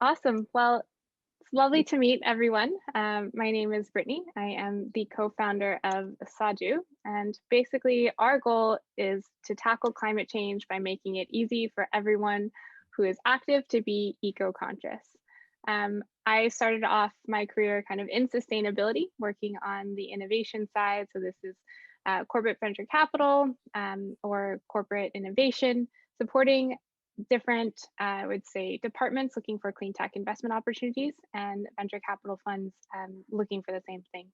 Awesome. Well, it's lovely to meet everyone. My name is Brittany. I am the co-founder of Sadu, and basically our goal is to tackle climate change by making it easy for everyone who is active to be eco-conscious. I started off my career kind of in sustainability, working on the innovation side. So this is corporate venture capital or corporate innovation, supporting different, I would say, departments looking for clean tech investment opportunities and venture capital funds looking for the same thing.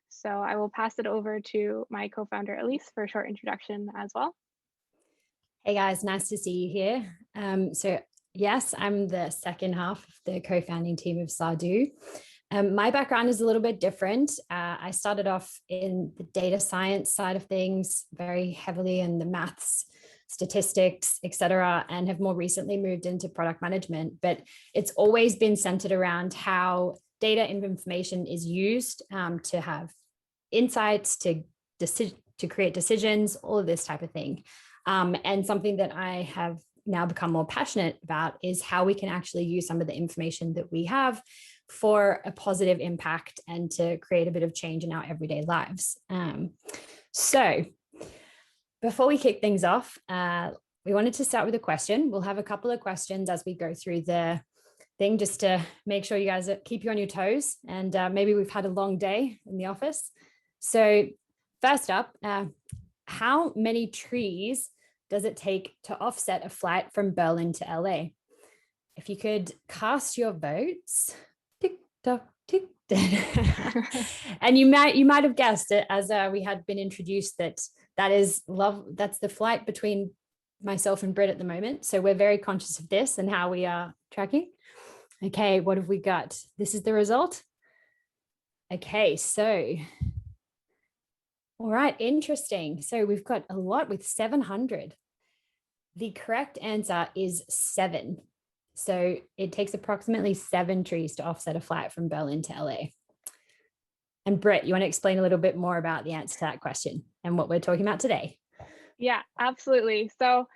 So I will pass it over to my co-founder, Elise, for a short introduction as well. Hey guys, nice to see you here. Yes, I'm the second half of the co-founding team of Sadu. My background is a little bit different. I started off in the data science side of things, very heavily in the maths, statistics, etc., and have more recently moved into product management. But it's always been centered around how data and information is used to have insights, to create decisions, all of this type of thing. And something that I have now become more passionate about is how we can actually use some of the information that we have for a positive impact and to create a bit of change in our everyday lives. So before we kick things off, we wanted to start with a question. We'll have a couple of questions as we go through the thing, just to make sure you guys keep you on your toes. And maybe we've had a long day in the office. So first up, how many trees does it take to offset a flight from Berlin to LA? If you could cast your votes, tick tock, tick. And you might have guessed it, as we had been introduced, that's the flight between myself and Britt at the moment. So we're very conscious of this and how we are tracking. Okay, what have we got? This is the result. Okay, so all right, interesting. So we've got a lot with 700. The correct answer is 7. So it takes approximately 7 trees to offset a flight from Berlin to LA. And Britt, you want to explain a little bit more about the answer to that question and what we're talking about today? Yeah, absolutely. So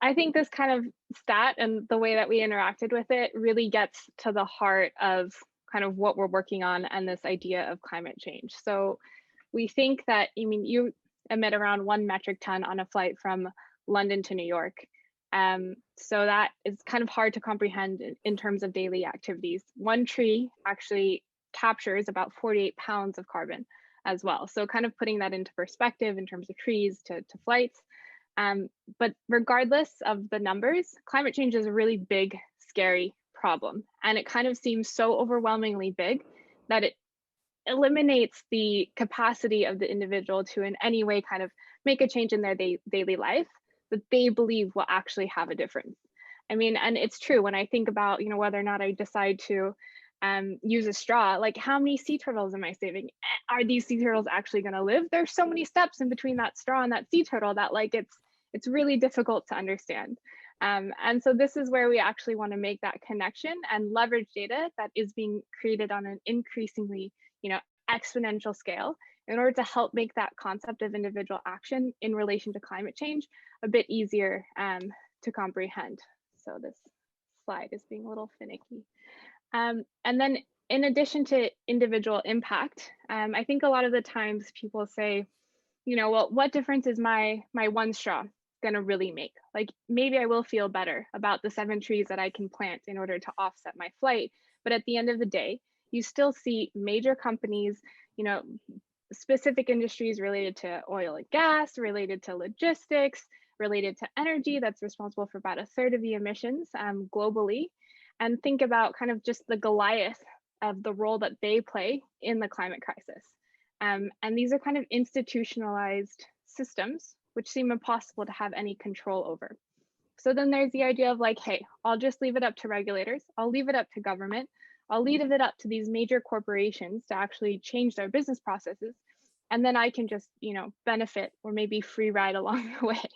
I think this kind of stat and the way that we interacted with it really gets to the heart of kind of what we're working on and this idea of climate change. So we think that, you emit around 1 metric ton on a flight from London to New York. So that is kind of hard to comprehend in terms of daily activities. One tree actually captures about 48 pounds of carbon as well. So kind of putting that into perspective in terms of trees to flights. But regardless of the numbers, climate change is a really big, scary problem. And it kind of seems so overwhelmingly big that it eliminates the capacity of the individual to in any way kind of make a change in their daily life that they believe will actually have a difference. And it's true when I think about, whether or not I decide to use a straw, like how many sea turtles am I saving? Are these sea turtles actually going to live? There's so many steps in between that straw and that sea turtle that it's really difficult to understand. And so this is where we actually want to make that connection and leverage data that is being created on an increasingly, exponential scale in order to help make that concept of individual action in relation to climate change a bit easier to comprehend. So this slide is being a little finicky. And then in addition to individual impact, I think a lot of the times people say, well, what difference is my one straw going to really make? Like maybe I will feel better about the 7 trees that I can plant in order to offset my flight. But at the end of the day, you still see major companies, specific industries related to oil and gas, related to logistics, related to energy that's responsible for about 1/3 of the emissions globally. And think about kind of just the Goliath of the role that they play in the climate crisis. And these are kind of institutionalized systems, which seem impossible to have any control over. So then there's the idea of like, hey, I'll just leave it up to regulators. I'll leave it up to government. I'll leave it up to these major corporations to actually change their business processes. And then I can just, benefit or maybe free ride along the way.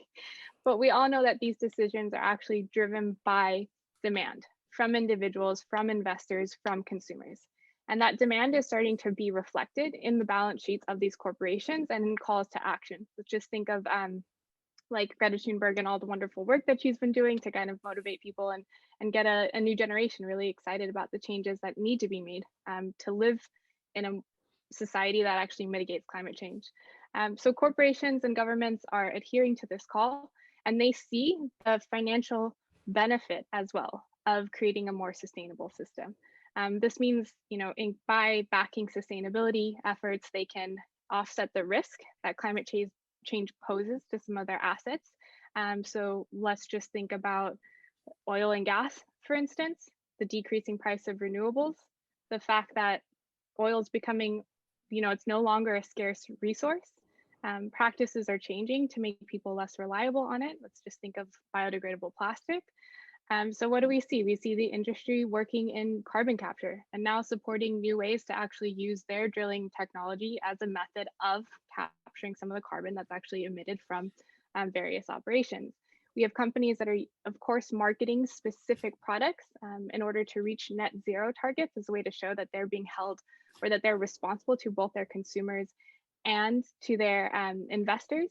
But we all know that these decisions are actually driven by demand from individuals, from investors, from consumers. And that demand is starting to be reflected in the balance sheets of these corporations and in calls to action. So just think of like Greta Thunberg and all the wonderful work that she's been doing to kind of motivate people and get a new generation really excited about the changes that need to be made to live in a society that actually mitigates climate change. So corporations and governments are adhering to this call, and they see the financial benefit as well of creating a more sustainable system. This means, by backing sustainability efforts, they can offset the risk that climate change poses to some of their assets. So let's just think about oil and gas, for instance, the decreasing price of renewables, the fact that oil is becoming, it's no longer a scarce resource. Practices are changing to make people less reliable on it. Let's just think of biodegradable plastic. So what do we see? We see the industry working in carbon capture and now supporting new ways to actually use their drilling technology as a method of capturing some of the carbon that's actually emitted from various operations. We have companies that are, of course, marketing specific products in order to reach net zero targets as a way to show that they're being held or that they're responsible to both their consumers and to their investors.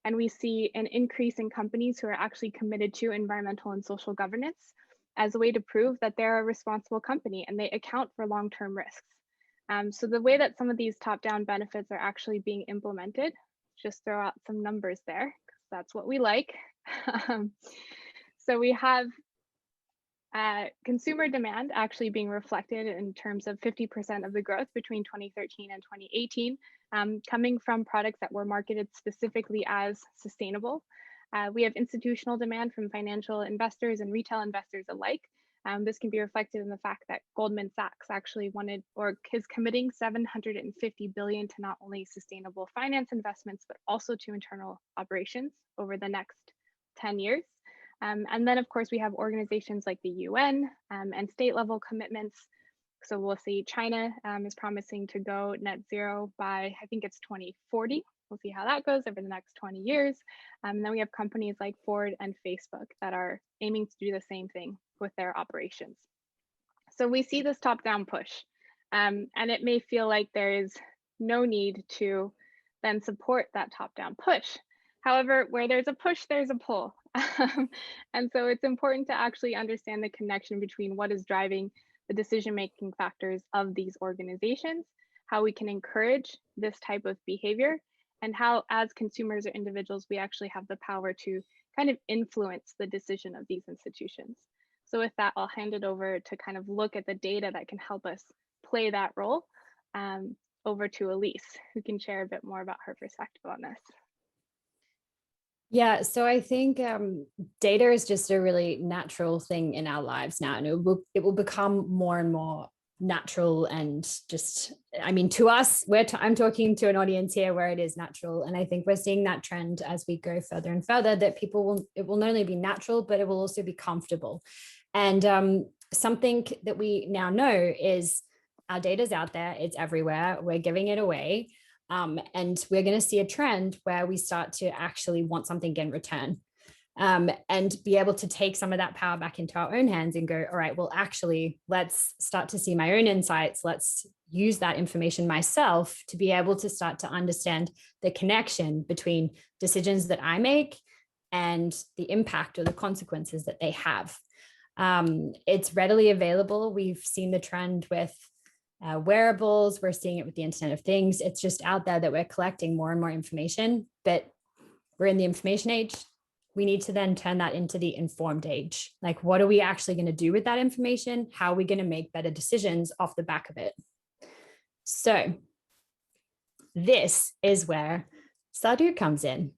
And we see an increase in companies who are actually committed to environmental and social governance as a way to prove that they're a responsible company and they account for long-term risks. So the way that some of these top-down benefits are actually being implemented, just throw out some numbers there, because that's what we like. So we have consumer demand actually being reflected in terms of 50% of the growth between 2013 and 2018, coming from products that were marketed specifically as sustainable. We have institutional demand from financial investors and retail investors alike. This can be reflected in the fact that Goldman Sachs actually wanted or is committing $750 billion to not only sustainable finance investments, but also to internal operations over the next 10 years. And then, of course, we have organizations like the UN and state level commitments. So we'll see China is promising to go net zero by, I think it's 2040. We'll see how that goes over the next 20 years. And then we have companies like Ford and Facebook that are aiming to do the same thing with their operations. So we see this top-down push, and it may feel like there is no need to then support that top-down push. However, where there's a push, there's a pull. And so it's important to actually understand the connection between what is driving the decision-making factors of these organizations, how we can encourage this type of behavior, and how as consumers or individuals, we actually have the power to kind of influence the decision of these institutions. So with that, I'll hand it over to kind of look at the data that can help us play that role over to Elise, who can share a bit more about her perspective on this. Yeah, so I think data is just a really natural thing in our lives now, and it will become more and more natural. And just, I mean, to us, I'm talking to an audience here where it is natural, and I think we're seeing that trend as we go further and further, that it will not only be natural, but it will also be comfortable. And something that we now know is our data's out there, it's everywhere, we're giving it away. And we're going to see a trend where we start to actually want something in return, and be able to take some of that power back into our own hands and go, all right, well, actually, let's start to see my own insights. Let's use that information myself to be able to start to understand the connection between decisions that I make and the impact or the consequences that they have. It's readily available. We've seen the trend with wearables, we're seeing it with the Internet of Things. It's just out there that we're collecting more and more information, but we're in the information age. We need to then turn that into the informed age. Like, what are we actually going to do with that information? How are we going to make better decisions off the back of it? So this is where Sadu comes in.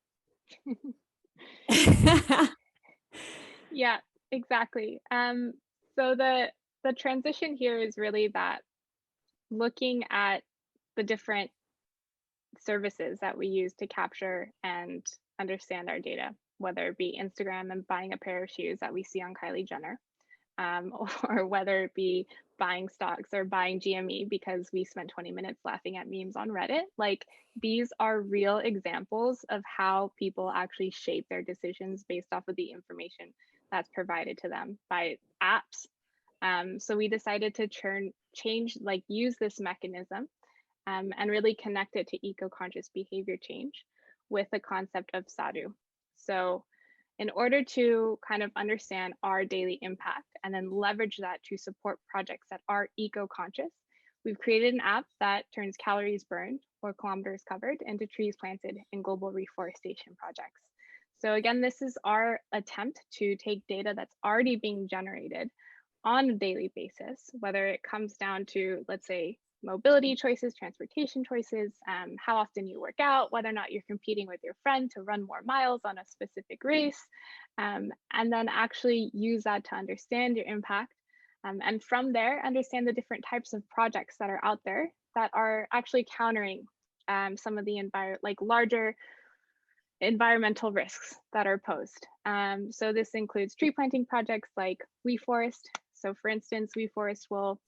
Yeah, exactly. So the transition here is really that looking at the different services that we use to capture and understand our data, whether it be Instagram and buying a pair of shoes that we see on Kylie Jenner, or whether it be buying stocks or buying GME because we spent 20 minutes laughing at memes on Reddit. Like, these are real examples of how people actually shape their decisions based off of the information that's provided to them by apps. So we decided to use this mechanism and really connect it to eco-conscious behavior change with the concept of Sadu. So in order to kind of understand our daily impact and then leverage that to support projects that are eco-conscious, we've created an app that turns calories burned or kilometers covered into trees planted in global reforestation projects. So again, this is our attempt to take data that's already being generated on a daily basis, whether it comes down to, let's say, mobility choices, transportation choices, how often you work out, whether or not you're competing with your friend to run more miles on a specific race, and then actually use that to understand your impact. And from there, understand the different types of projects that are out there that are actually countering some of the larger environmental risks that are posed. So this includes tree planting projects like WeForest. So for instance, WeForest will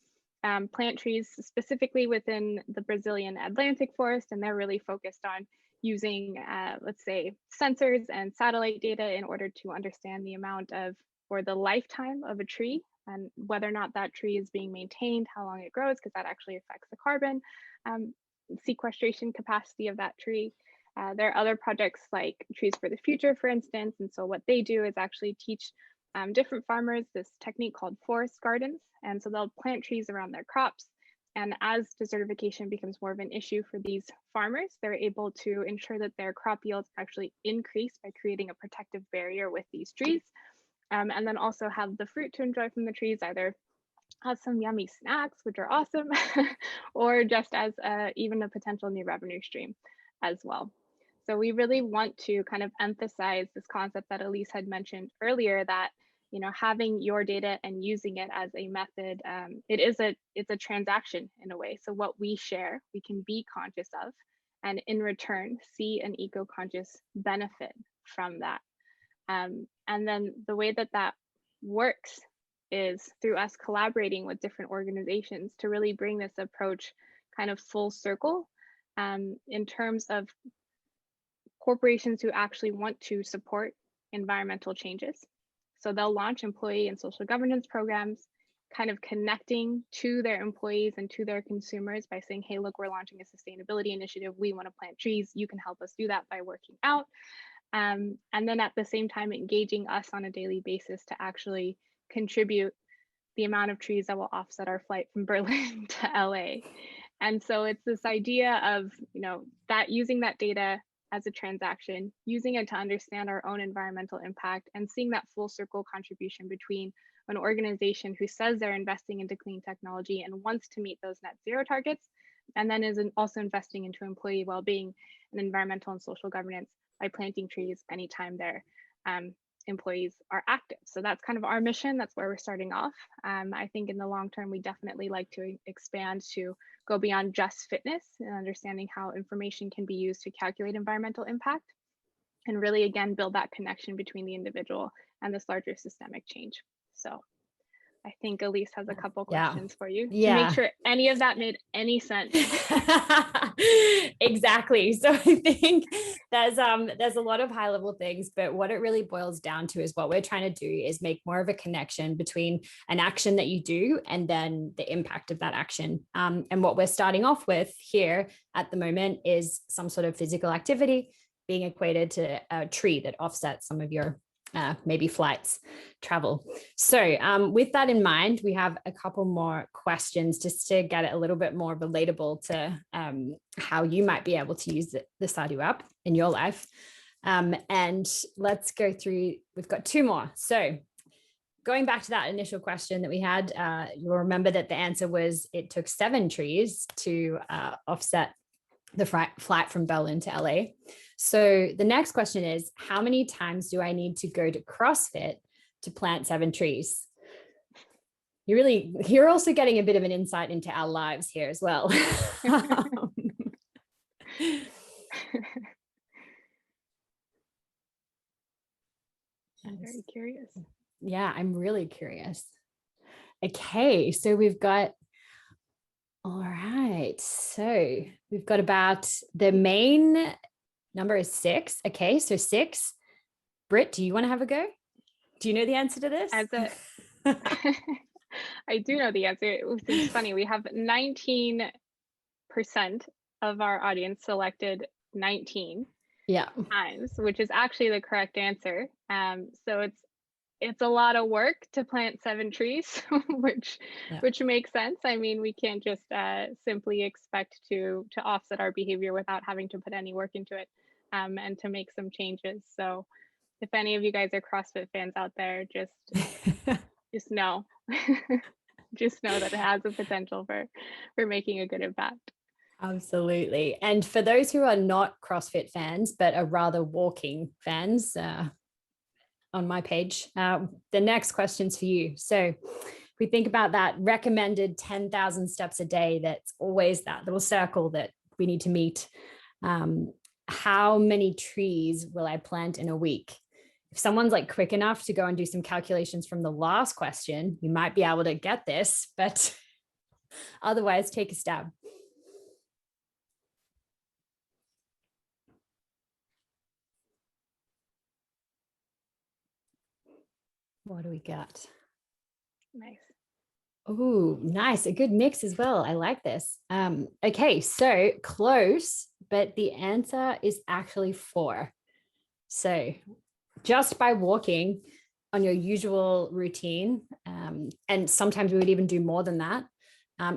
plant trees specifically within the Brazilian Atlantic forest, and they're really focused on using, let's say, sensors and satellite data in order to understand the amount of, or the lifetime of a tree, and whether or not that tree is being maintained, how long it grows, because that actually affects the carbon sequestration capacity of that tree. There are other projects like Trees for the Future, for instance, and so what they do is actually teach different farmers this technique called forest gardens. And so they'll plant trees around their crops. And as desertification becomes more of an issue for these farmers, they're able to ensure that their crop yields actually increase by creating a protective barrier with these trees. And then also have the fruit to enjoy from the trees, either as some yummy snacks, which are awesome, or just as even a potential new revenue stream as well. So we really want to kind of emphasize this concept that Elise had mentioned earlier, that having your data and using it as a method, it's a transaction in a way. So what we share, we can be conscious of, and in return see an eco-conscious benefit from that. And then the way that that works is through us collaborating with different organizations to really bring this approach kind of full circle in terms of corporations who actually want to support environmental changes. So they'll launch employee and social governance programs, kind of connecting to their employees and to their consumers by saying, hey, look, we're launching a sustainability initiative. We want to plant trees. You can help us do that by working out. And then at the same time, engaging us on a daily basis to actually contribute the amount of trees that will offset our flight from Berlin to LA. And so it's this idea of, that using that data as a transaction, using it to understand our own environmental impact, and seeing that full circle contribution between an organization who says they're investing into clean technology and wants to meet those net zero targets, and then is also investing into employee well-being and environmental and social governance by planting trees anytime their employees are active. So that's kind of our mission. That's where we're starting off. I think in the long term, we definitely like to expand to go beyond just fitness and understanding how information can be used to calculate environmental impact, and really, again, build that connection between the individual and this larger systemic change. So I think Elise has a couple questions for you to make sure any of that made any sense. Exactly. So I think there's a lot of high level things, but what it really boils down to is what we're trying to do is make more of a connection between an action that you do and then the impact of that action. And what we're starting off with here at the moment is some sort of physical activity being equated to a tree that offsets some of your maybe flights, travel. So with that in mind, we have a couple more questions just to get it a little bit more relatable to how you might be able to use the Sadu app in your life. And let's go through, we've got two more. So going back to that initial question that we had, you'll remember that the answer was it took 7 trees to offset the flight from Berlin to LA. So the next question is, how many times do I need to go to CrossFit to plant 7 trees? You're also getting a bit of an insight into our lives here as well. I'm very curious. Yeah, I'm really curious. Okay, so we've got, all right. So we've got about, the main number is 6. Okay, so 6. Britt, do you want to have a go? Do you know the answer to this? I do know the answer. It's funny. We have 19% of our audience selected 19. Yeah. times, which is actually the correct answer. So it's a lot of work to plant 7 trees, which Yeah. makes sense. I mean, we can't just simply expect to offset our behavior without having to put any work into it, and to make some changes. So if any of you guys are CrossFit fans out there, just know, just know that it has the potential for making a good impact. Absolutely. And for those who are not CrossFit fans, but are rather walking fans, on my page, the next question's for you. So if we think about that recommended 10,000 steps a day, that's always that little circle that we need to meet. How many trees will I plant in a week? If someone's like quick enough to go and do some calculations from the last question, you might be able to get this, but otherwise take a stab. What do we got? Nice. Oh, nice. A good mix as well. I like this. Okay, so close, but the answer is actually 4. So just by walking on your usual routine, and sometimes we would even do more than that.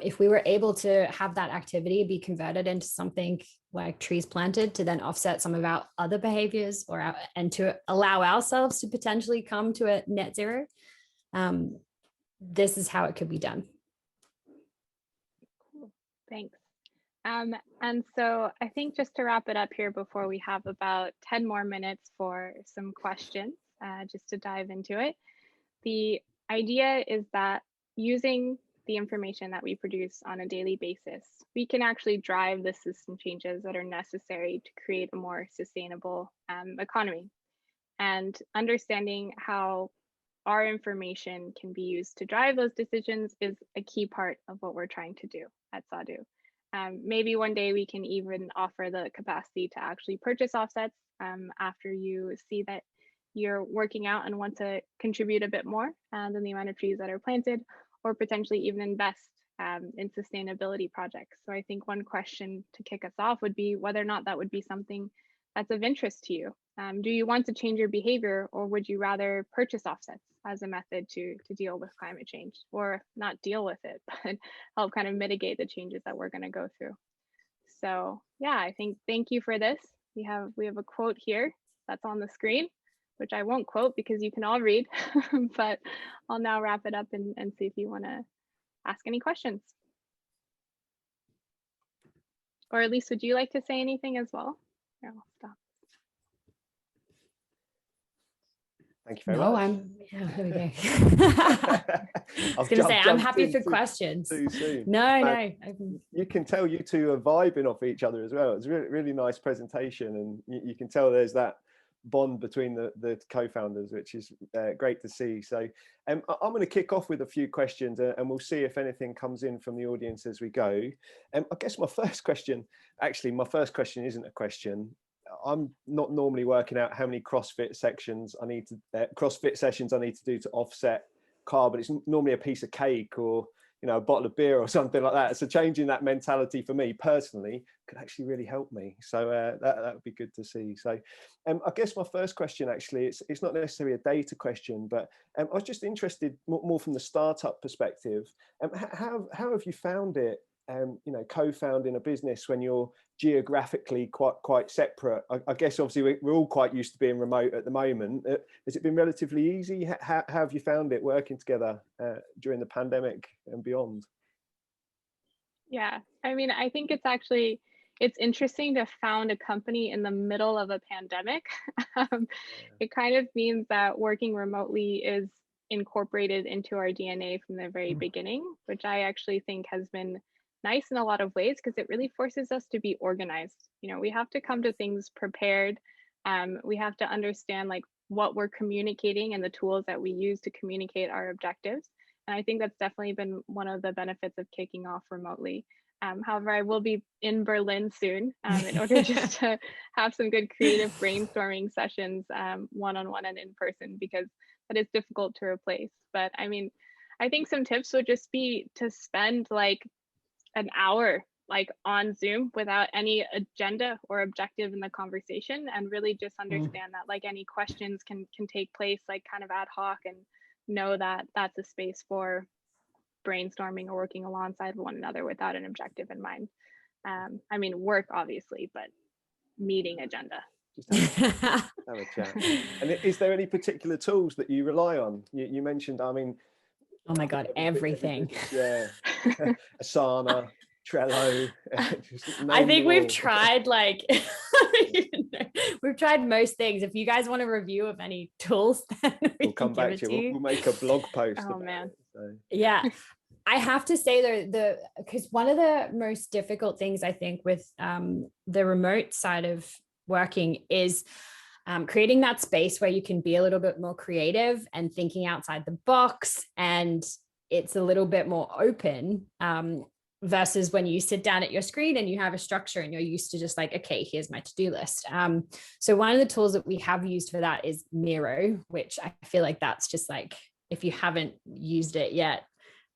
If we were able to have that activity be converted into something like trees planted to then offset some of our other behaviors and to allow ourselves to potentially come to a net zero, this is how it could be done. Cool. Thanks. And so I think just to wrap it up here before we have about 10 more minutes for some questions, just to dive into it. The idea is that using the information that we produce on a daily basis, we can actually drive the system changes that are necessary to create a more sustainable economy. And understanding how our information can be used to drive those decisions is a key part of what we're trying to do at Sadu. Maybe one day we can even offer the capacity to actually purchase offsets after you see that you're working out and want to contribute a bit more than the amount of trees that are planted, or potentially even invest in sustainability projects. So I think one question to kick us off would be whether or not that would be something that's of interest to you. Do you want to change your behavior, or would you rather purchase offsets as a method to deal with climate change, or not deal with it, but help kind of mitigate the changes that we're going to go through? So yeah, I think thank you for this. We have a quote here that's on the screen, which I won't quote because you can all read, but I'll now wrap it up and see if you want to ask any questions. Or Elise, would you like to say anything as well? Here, I'll stop. Thank you very much. There we go. I was going to say, I'm happy for questions. Too soon. No. You can tell you two are vibing off each other as well. It's a really, really nice presentation, and you can tell there's that bond between the co-founders, which is great to see. So I'm going to kick off with a few questions, and we'll see if anything comes in from the audience as we go. I guess my first question isn't a question. I'm not normally working out how many CrossFit sessions I need to do to offset carbon. It's normally a piece of cake or a bottle of beer or something like that. So changing that mentality for me personally could actually really help me. So that would be good to see. So I guess my first question actually, it's not necessarily a data question, but I was just interested more from the startup perspective. How have you found it? Co-founding a business when you're geographically quite separate. I guess obviously we're all quite used to being remote at the moment. Has it been relatively easy? How have you found it working together during the pandemic and beyond? Yeah, I mean, I think it's interesting to found a company in the middle of a pandemic. It kind of means that working remotely is incorporated into our DNA from the very beginning, which I actually think has been nice in a lot of ways because it really forces us to be organized. We have to come to things prepared. We have to understand like what we're communicating and the tools that we use to communicate our objectives. And I think that's definitely been one of the benefits of kicking off remotely. However, I will be in Berlin soon in order just to have some good creative brainstorming sessions one-on-one and in person, because that is difficult to replace. But I mean, I think some tips would just be to spend like an hour like on Zoom without any agenda or objective in the conversation, and really just understand that like any questions can take place like kind of ad hoc, and know that that's a space for brainstorming or working alongside one another without an objective in mind. I mean, work obviously, but meeting agenda. Just have a chat. And is there any particular tools that you rely on? You mentioned, I mean, oh my God, everything. Yeah. Asana, Trello. I think we've tried like, we've tried most things. If you guys want a review of any tools, then we'll come back to you. We'll make a blog post. Oh man. It, so. Yeah. I have to say because one of the most difficult things I think with the remote side of working is creating that space where you can be a little bit more creative and thinking outside the box, and it's a little bit more open versus when you sit down at your screen and you have a structure and you're used to just like, okay, here's my to-do list. So one of the tools that we have used for that is Miro, which I feel like that's just like, if you haven't used it yet,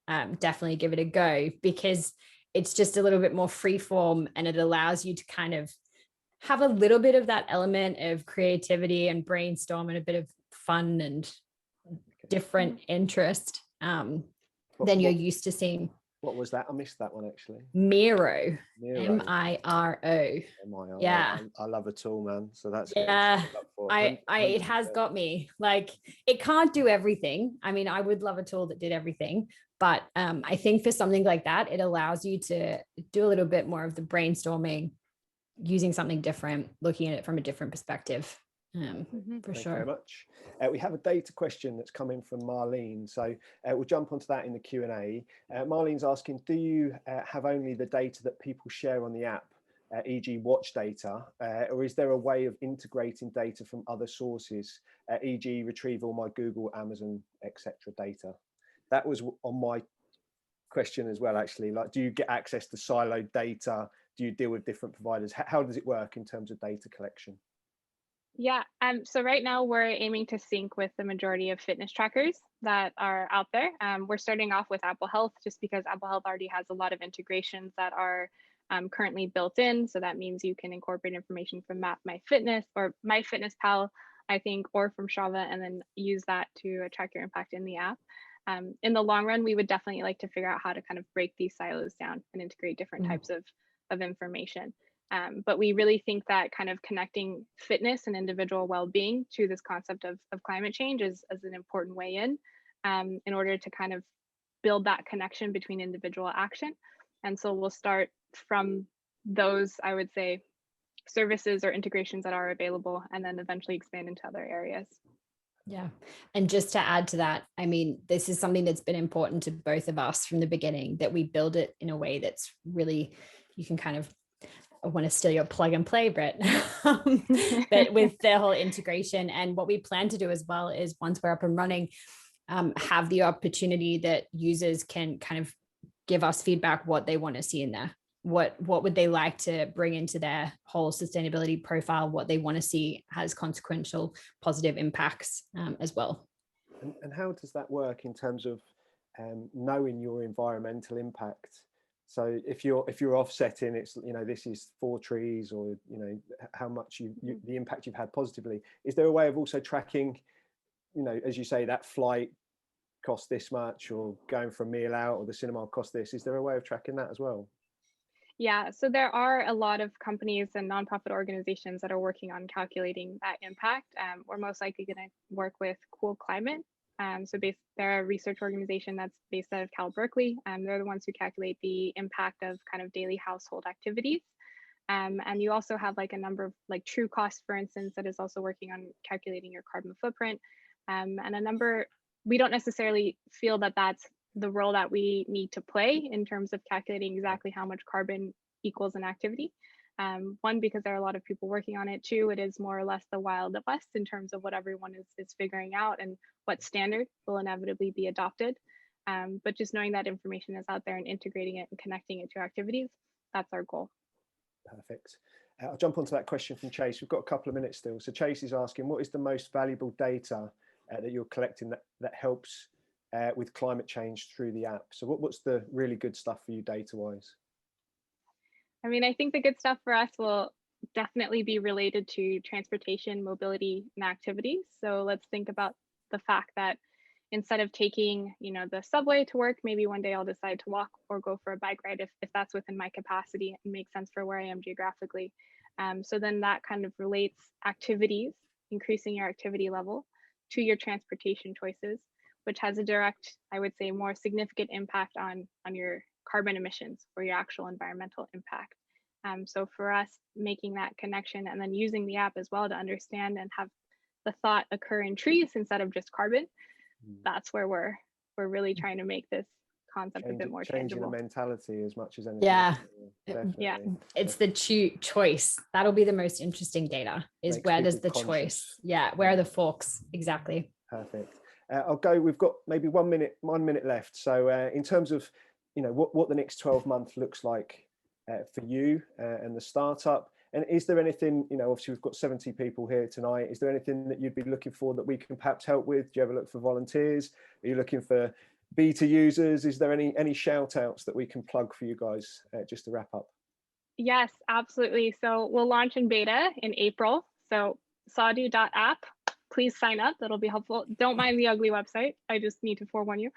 definitely give it a go, because it's just a little bit more free form, and it allows you to kind of have a little bit of that element of creativity and brainstorm and a bit of fun and different interest than you're used to seeing. What was that? I missed that one actually. Miro. Miro. Yeah. I love a tool, man. So that's it has got me. Like, it can't do everything. I mean, I would love a tool that did everything, but I think for something like that, it allows you to do a little bit more of the brainstorming, using something different, looking at it from a different perspective. For Thank sure. Thank you very much. We have a data question that's coming from Marlene, so we'll jump onto that in the Q&A. Marlene's asking, do you have only the data that people share on the app, e.g. watch data, or is there a way of integrating data from other sources, e.g. retrieve all my Google, Amazon, etc. data? That was on my question as well, actually. Like, do you get access to siloed data? Do you deal with different providers? How does it work in terms of data collection? Yeah, so right now we're aiming to sync with the majority of fitness trackers that are out there. We're starting off with Apple Health, just because Apple Health already has a lot of integrations that are currently built in. So that means you can incorporate information from MapMyFitness or MyFitnessPal, I think, or from Strava, and then use that to track your impact in the app. In the long run, we would definitely like to figure out how to kind of break these silos down and integrate different types of information. But we really think that kind of connecting fitness and individual well-being to this concept of climate change is an important way in order to kind of build that connection between individual action. And so we'll start from those, I would say, services or integrations that are available, and then eventually expand into other areas. Yeah. And just to add to that, I mean, this is something that's been important to both of us from the beginning, that we build it in a way that's really, you can kind of, I want to steal your plug and play, Britt, but with the whole integration. And what we plan to do as well is, once we're up and running, have the opportunity that users can kind of give us feedback, what they want to see in there. What would they like to bring into their whole sustainability profile, what they want to see has consequential positive impacts as well. And how does that work in terms of knowing your environmental impact? So if you're offsetting, it's, you know, this is 4 trees, or, you know, how much the impact you've had positively. Is there a way of also tracking, you know, as you say, that flight cost this much, or going for a meal out, or the cinema cost this? Is there a way of tracking that as well? Yeah, so there are a lot of companies and nonprofit organizations that are working on calculating that impact. We're most likely going to work with Cool Climate. They're a research organization that's based out of Cal Berkeley. They're the ones who calculate the impact of kind of daily household activities. And you also have like a number of, like True Cost, for instance, that is also working on calculating your carbon footprint. And a number, we don't necessarily feel that that's the role that we need to play in terms of calculating exactly how much carbon equals an activity. One, because there are a lot of people working on it. 2, it is more or less the Wild West in terms of what everyone is figuring out and what standard will inevitably be adopted. But just knowing that information is out there and integrating it and connecting it to activities, that's our goal. Perfect. I'll jump onto that question from Chase. We've got a couple of minutes still. So Chase is asking, what is the most valuable data that you're collecting that helps with climate change through the app? So what's the really good stuff for you data-wise? I mean, I think the good stuff for us will definitely be related to transportation, mobility, and activities. So let's think about the fact that instead of taking, the subway to work, maybe one day I'll decide to walk or go for a bike ride if that's within my capacity and makes sense for where I am geographically. So then that kind of relates activities, increasing your activity level, to your transportation choices, which has a direct, I would say, more significant impact on your carbon emissions or your actual environmental impact. So for us, making that connection and then using the app as well to understand and have the thought occur in trees instead of just carbon, that's where we're really trying to make this concept a bit more changing tangible. the mentality as much as anything. Yeah. Definitely. Yeah. It's the choice. That'll be the most interesting data, is Makes where there's the people conscious. choice. Yeah, where are the forks? Exactly. Perfect. I'll go, we've got maybe 1 minute left. So in terms of, what the next 12 months looks like for you and the startup, and is there anything, obviously we've got 70 people here tonight, is there anything that you'd be looking for that we can perhaps help with? Do you ever look for volunteers? Are you looking for beta users? Is there any shout outs that we can plug for you guys just to wrap up? Yes, absolutely. So we'll launch in beta in April. So sadu.app, please sign up. That'll be helpful. Don't mind the ugly website. I just need to forewarn you.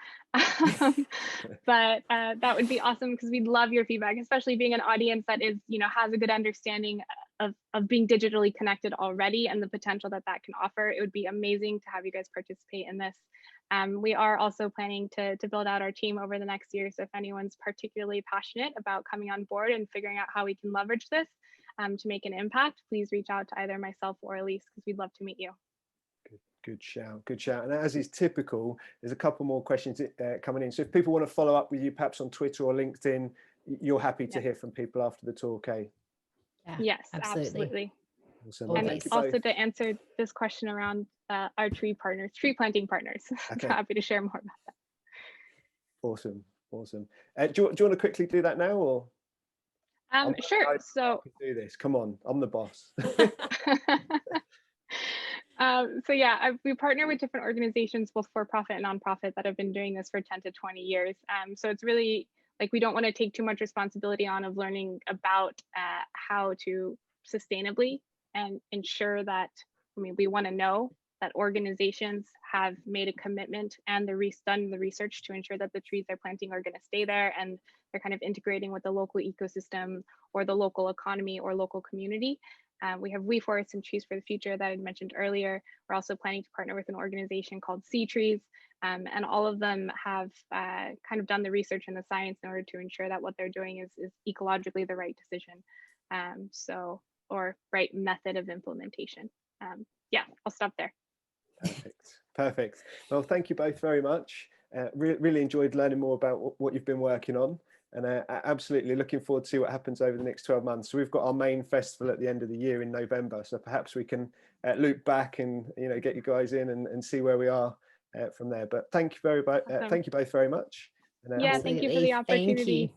But that would be awesome because we'd love your feedback, especially being an audience that is, has a good understanding of being digitally connected already and the potential that can offer. It would be amazing to have you guys participate in this. We are also planning to build out our team over the next year. So if anyone's particularly passionate about coming on board and figuring out how we can leverage this to make an impact, please reach out to either myself or Elise because we'd love to meet you. Good shout. And as is typical, there's a couple more questions coming in. So if people want to follow up with you, perhaps on Twitter or LinkedIn, you're happy to hear from people after the talk, eh? Yeah, yes, absolutely. Awesome. And also to answer this question around our tree planting partners. Okay. Happy to share more about that. Awesome. Do you want to quickly do that now, or? Sure. I so can do this. Come on, I'm the boss. So yeah, we partner with different organizations, both for-profit and nonprofit, that have been doing this for 10 to 20 years. So it's really like we don't want to take too much responsibility on of learning about how to sustainably and ensure that, we want to know that organizations have made a commitment and done the research to ensure that the trees they're planting are going to stay there and they're kind of integrating with the local ecosystem or the local economy or local community. We have We Forest and Trees for the Future that I mentioned earlier. We're also planning to partner with an organization called Sea Trees, and all of them have kind of done the research and the science in order to ensure that what they're doing is ecologically the right decision, or right method of implementation. Yeah, I'll stop there. Perfect. Well, thank you both very much. Really enjoyed learning more about what you've been working on. And absolutely looking forward to see what happens over the next 12 months. So we've got our main festival at the end of the year in November. So perhaps we can loop back and get you guys in and see where we are from there. But thank you very much. Awesome. Thank you both very much. And, yeah, thank you for the opportunity. Thank you.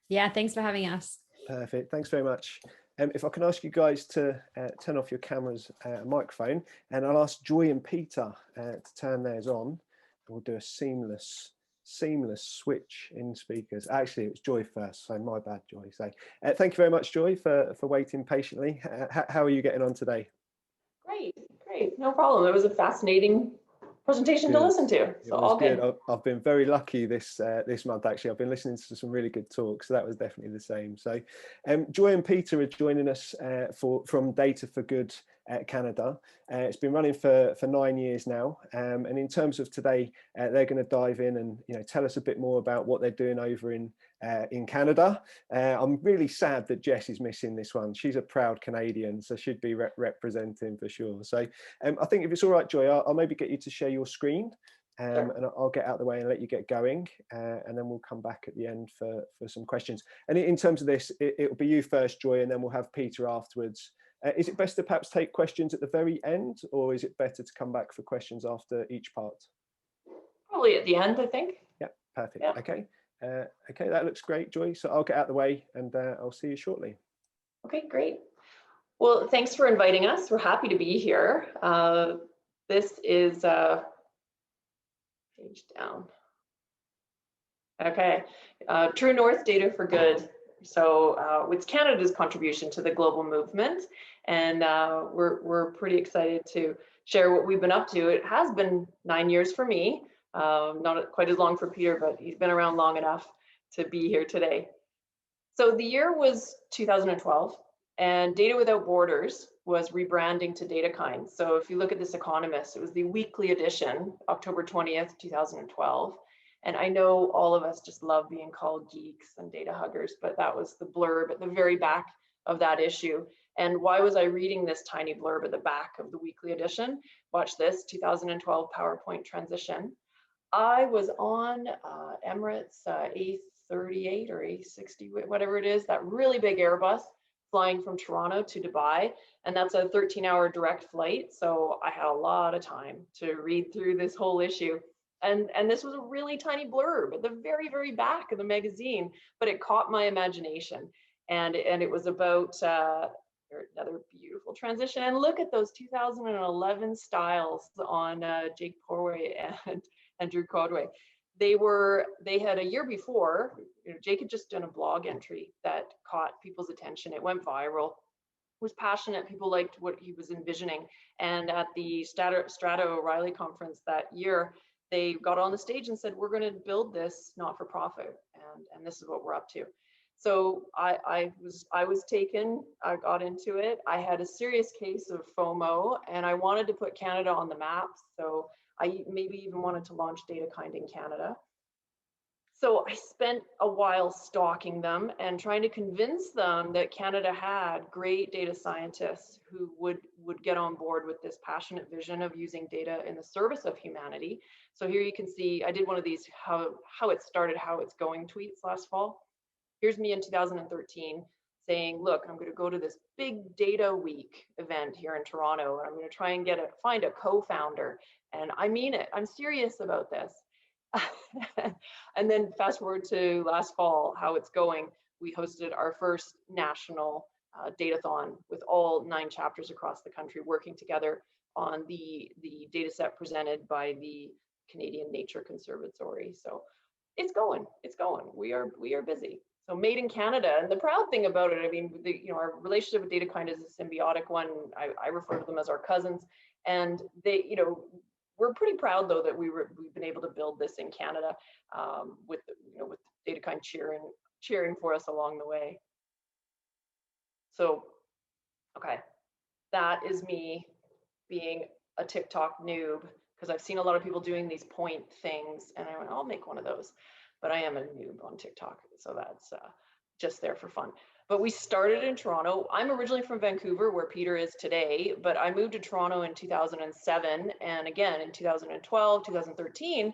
Yeah, thanks for having us. Perfect. Thanks very much. If I can ask you guys to turn off your cameras and microphone, and I'll ask Joy and Peter to turn theirs on. We'll do a seamless switch in speakers. Actually, it was Joy first, so my bad, Joy. So thank you very much, Joy, for waiting patiently. How are you getting on today? Great, no problem. It was a fascinating presentation to listen to. So all good. I've been very lucky this month, actually. I've been listening to some really good talks, so that was definitely the same. So Joy and Peter are joining us from Data for Good Canada. It's been running for 9 years now, and in terms of today, they're going to dive in and tell us a bit more about what they're doing over in Canada. I'm really sad that Jess is missing this one. She's a proud Canadian, so she'd be representing for sure. So I think if it's all right, Joy, I'll maybe get you to share your screen, sure. And I'll get out of the way and let you get going, and then we'll come back at the end for some questions. And in terms of this, it'll be you first, Joy, and then we'll have Peter afterwards. Is it best to perhaps take questions at the very end, or is it better to come back for questions after each part? Probably at the end, I think. Yeah, perfect. Yeah. Okay, that looks great, Joy. So I'll get out of the way and I'll see you shortly. Okay, great. Well, thanks for inviting us. We're happy to be here. This is page down. Okay, True North Data for Good So it's Canada's contribution to the global movement, and we're pretty excited to share what we've been up to. It has been 9 years for me, not quite as long for Peter, but he's been around long enough to be here today. So the year was 2012, and Data Without Borders was rebranding to DataKind. So if you look at this Economist, it was the weekly edition, October 20th, 2012. And I know all of us just love being called geeks and data huggers, but that was the blurb at the very back of that issue. And why was I reading this tiny blurb at the back of the weekly edition? Watch this, 2012 PowerPoint transition. I was on Emirates A38 or A60, whatever it is, that really big Airbus flying from Toronto to Dubai. And that's a 13-hour direct flight. So I had a lot of time to read through this whole issue. And this was a really tiny blurb at the very, very back of the magazine, but it caught my imagination. And it was about another beautiful transition. And look at those 2011 styles on Jake Porway and Andrew Codway. They had a year before, Jake had just done a blog entry that caught people's attention. It went viral, was passionate. People liked what he was envisioning. And at the Strata O'Reilly conference that year, they got on the stage and said, we're going to build this not-for-profit, and this is what we're up to. So I was taken, I got into it. I had a serious case of FOMO, and I wanted to put Canada on the map. So I maybe even wanted to launch DataKind in Canada. So I spent a while stalking them and trying to convince them that Canada had great data scientists who would get on board with this passionate vision of using data in the service of humanity. So here you can see, I did one of these how it started, how it's going tweets last fall. Here's me in 2013 saying, look, I'm going to go to this big data week event here in Toronto, and I'm going to try and find a co-founder. And I mean it, I'm serious about this. And then fast forward to last fall, how it's going. We hosted our first national datathon with all 9 chapters across the country working together on the data set presented by the Canadian Nature Conservatory. So it's going. We are busy. So made in Canada. And the proud thing about it, I mean, our relationship with DataKind is a symbiotic one. I refer to them as our cousins, and they, we're pretty proud though that we've been able to build this in Canada, with DataKind cheering for us along the way. So, okay, that is me being a TikTok noob, because I've seen a lot of people doing these point things, and I went, I'll make one of those. But I am a noob on TikTok, so that's just there for fun. But we started in Toronto. I'm originally from Vancouver, where Peter is today, but I moved to Toronto in 2007. And again, in 2012, 2013,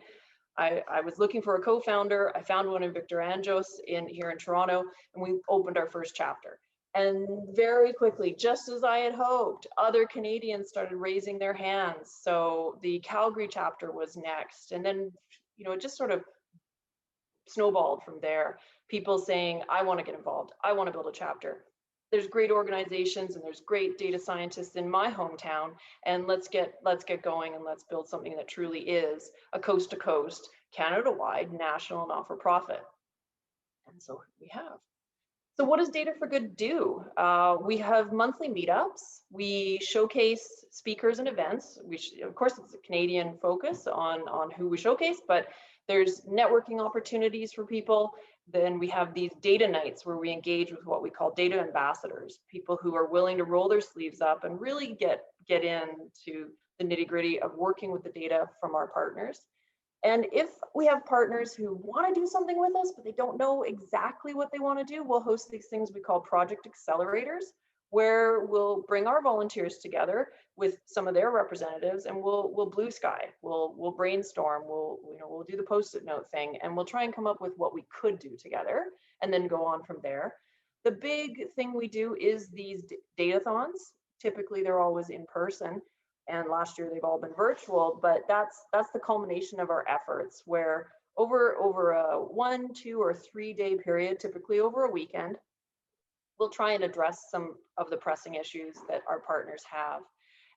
I was looking for a co-founder. I found one in Victor Anjos here in Toronto, and we opened our first chapter. And very quickly, just as I had hoped, other Canadians started raising their hands. So the Calgary chapter was next. And then, it just sort of snowballed from there. People saying, I want to get involved. I want to build a chapter. There's great organizations and there's great data scientists in my hometown, and let's get going and let's build something that truly is a coast to coast, Canada-wide national not-for-profit. And so we have. So what does Data for Good do? We have monthly meetups. We showcase speakers and events. Of course, it's a Canadian focus on who we showcase, but there's networking opportunities for people. Then we have these data nights where we engage with what we call data ambassadors, people who are willing to roll their sleeves up and really get into the nitty-gritty of working with the data from our partners. And if we have partners who want to do something with us, but they don't know exactly what they want to do, we'll host these things we call project accelerators, where we'll bring our volunteers together with some of their representatives, and we'll blue sky, we'll brainstorm, we'll do the Post-it note thing, and we'll try and come up with what we could do together, and then go on from there. The big thing we do is these datathons. Typically, they're always in person, and last year they've all been virtual. But that's the culmination of our efforts, where over a 1, 2, or 3 day period, typically over a weekend, we'll try and address some of the pressing issues that our partners have.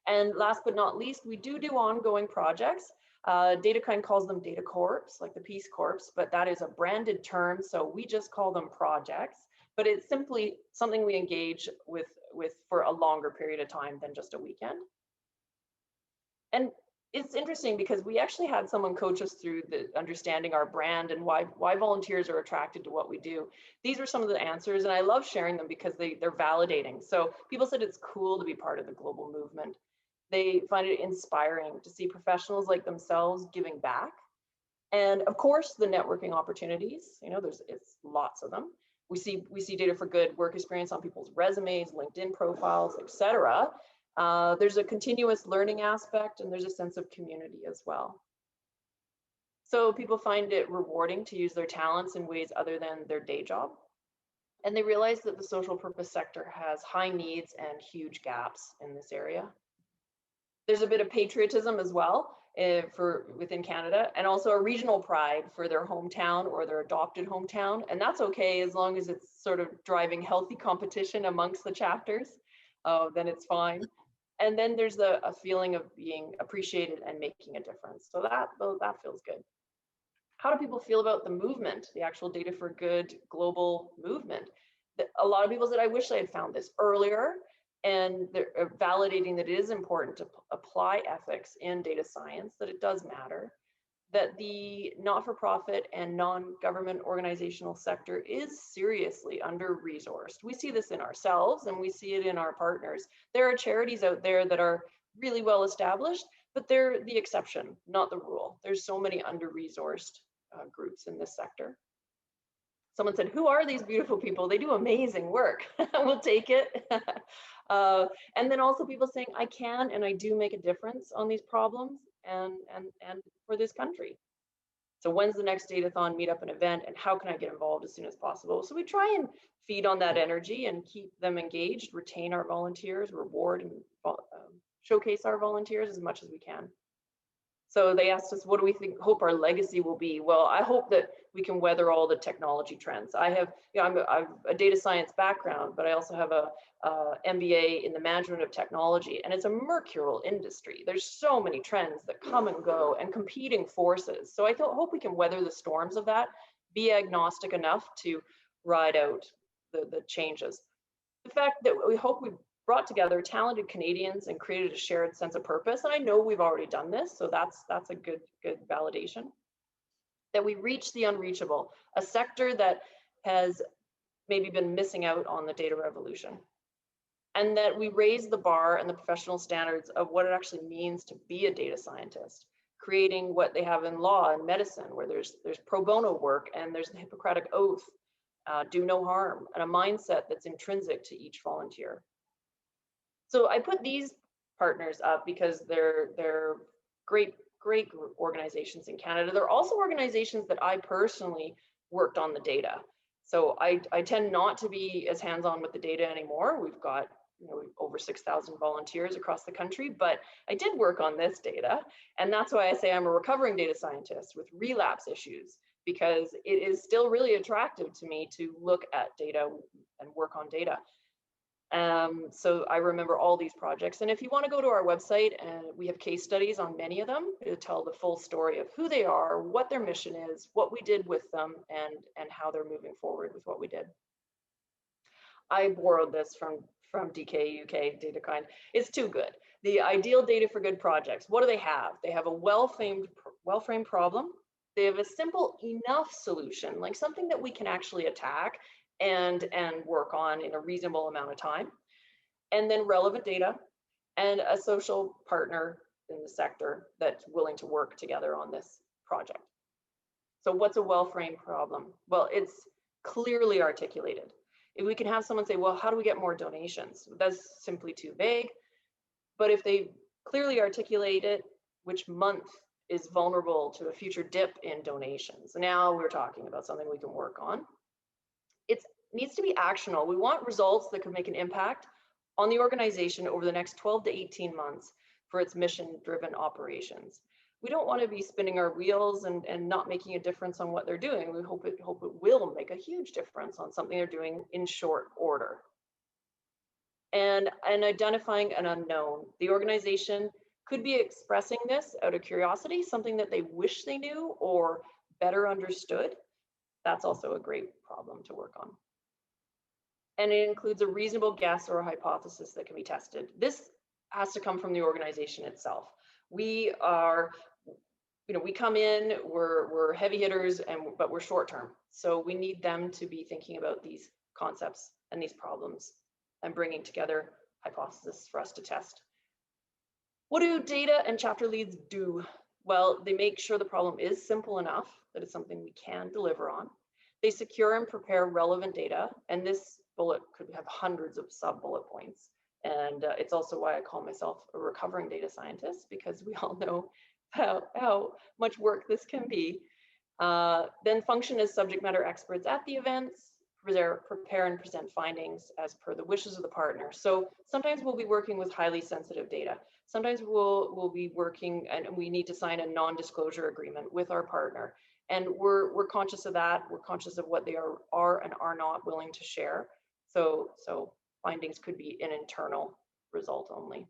And last but not least, we do ongoing projects. DataKind calls them data corps, like the Peace Corps, but that is a branded term, so we just call them projects. But it's simply something we engage with for a longer period of time than just a weekend. And it's interesting because we actually had someone coach us through the understanding our brand and why volunteers are attracted to what we do. These are some of the answers, and I love sharing them because they're validating. So people said it's cool to be part of the global movement. They find it inspiring to see professionals like themselves giving back. And of course, the networking opportunities, you know, it's lots of them. We see data for good work experience on people's resumes, LinkedIn profiles, etc. There's a continuous learning aspect, and there's a sense of community as well. So people find it rewarding to use their talents in ways other than their day job. And they realize that the social purpose sector has high needs and huge gaps in this area. There's a bit of patriotism as well within Canada, and also a regional pride for their hometown or their adopted hometown. And that's okay as long as it's sort of driving healthy competition amongst the chapters, then it's fine. And then there's a feeling of being appreciated and making a difference. So that feels good. How do people feel about the movement, the actual Data for Good global movement? A lot of people said, I wish I had found this earlier. And they're validating that it is important to apply ethics in data science, that it does matter, that the not-for-profit and non-government organizational sector is seriously under-resourced. We see this in ourselves and we see it in our partners. There are charities out there that are really well established, but they're the exception, not the rule. There's so many under-resourced groups in this sector. Someone said, who are these beautiful people? They do amazing work. We'll take it. And then also people saying, I can and I do make a difference on these problems and for this country. So when's the next Datathon meetup and event, and how can I get involved as soon as possible? So we try and feed on that energy and keep them engaged, retain our volunteers, reward and showcase our volunteers as much as we can. So they asked us, what do we hope our legacy will be? Well, I hope that we can weather all the technology trends. I have a data science background, but I also have a MBA in the management of technology, and it's a mercurial industry. There's so many trends that come and go and competing forces. So I hope we can weather the storms of that, be agnostic enough to ride out the changes. The fact that we hope we brought together talented Canadians and created a shared sense of purpose. And I know we've already done this, so that's a good validation. That we reach the unreachable, a sector that has maybe been missing out on the data revolution. And that we raise the bar and the professional standards of what it actually means to be a data scientist, creating what they have in law and medicine, where there's pro bono work and there's the Hippocratic Oath, do no harm, and a mindset that's intrinsic to each volunteer. So I put these partners up because they're great organizations in Canada. They're also organizations that I personally worked on the data. So I tend not to be as hands-on with the data anymore. We've got over 6,000 volunteers across the country, but I did work on this data. And that's why I say I'm a recovering data scientist with relapse issues, because it is still really attractive to me to look at data and work on data. So I remember all these projects, and if you want to go to our website, and we have case studies on many of them to tell the full story of who they are, what their mission is, what we did with them, and how they're moving forward with what we did. I borrowed this from DK UK DataKind. It's too good. The ideal data for good projects. What do they have? They have a well-framed problem. They have a simple enough solution, like something that we can actually attack and work on in a reasonable amount of time, and then relevant data and a social partner in the sector that's willing to work together on this project. So what's a well-framed problem? Well, it's clearly articulated. If we can have someone say, well, how do we get more donations? That's simply too vague. But if they clearly articulate it, which month is vulnerable to a future dip in donations? Now we're talking about something we can work on. It needs to be actionable. We want results that could make an impact on the organization over the next 12 to 18 months for its mission-driven operations. We don't want to be spinning our wheels and not making a difference on what they're doing. We hope it will make a huge difference on something they're doing in short order. And identifying an unknown. The organization could be expressing this out of curiosity, something that they wish they knew or better understood. That's also a great problem to work on. And it includes a reasonable guess or a hypothesis that can be tested. This has to come from the organization itself. We are, we come in, we're heavy hitters, but we're short term. So we need them to be thinking about these concepts and these problems and bringing together hypotheses for us to test. What do data and chapter leads do? Well, they make sure the problem is simple enough that it's something we can deliver on. They secure and prepare relevant data, and this bullet could have hundreds of sub-bullet points. And it's also why I call myself a recovering data scientist, because we all know how much work this can be. Then function as subject matter experts at the events, prepare and present findings as per the wishes of the partner. So sometimes we'll be working with highly sensitive data. Sometimes we'll be working and we need to sign a non-disclosure agreement with our partner. And we're conscious of that. We're conscious of what they are and are not willing to share. So findings could be an internal result only.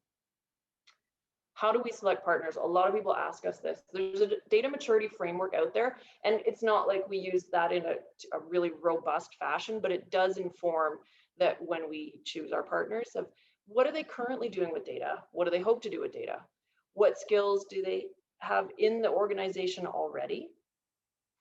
How do we select partners? A lot of people ask us this. There's a data maturity framework out there, and it's not like we use that in a really robust fashion, but it does inform that when we choose our partners of what are they currently doing with data? What do they hope to do with data? What skills do they have in the organization already?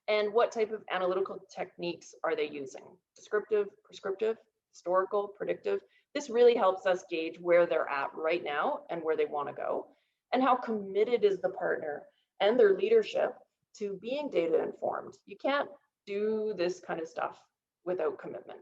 And what type of analytical techniques are they using? Descriptive, prescriptive, historical, predictive? This really helps us gauge where they're at right now and where they want to go. And how committed is the partner and their leadership to being data informed. You can't do this kind of stuff without commitment.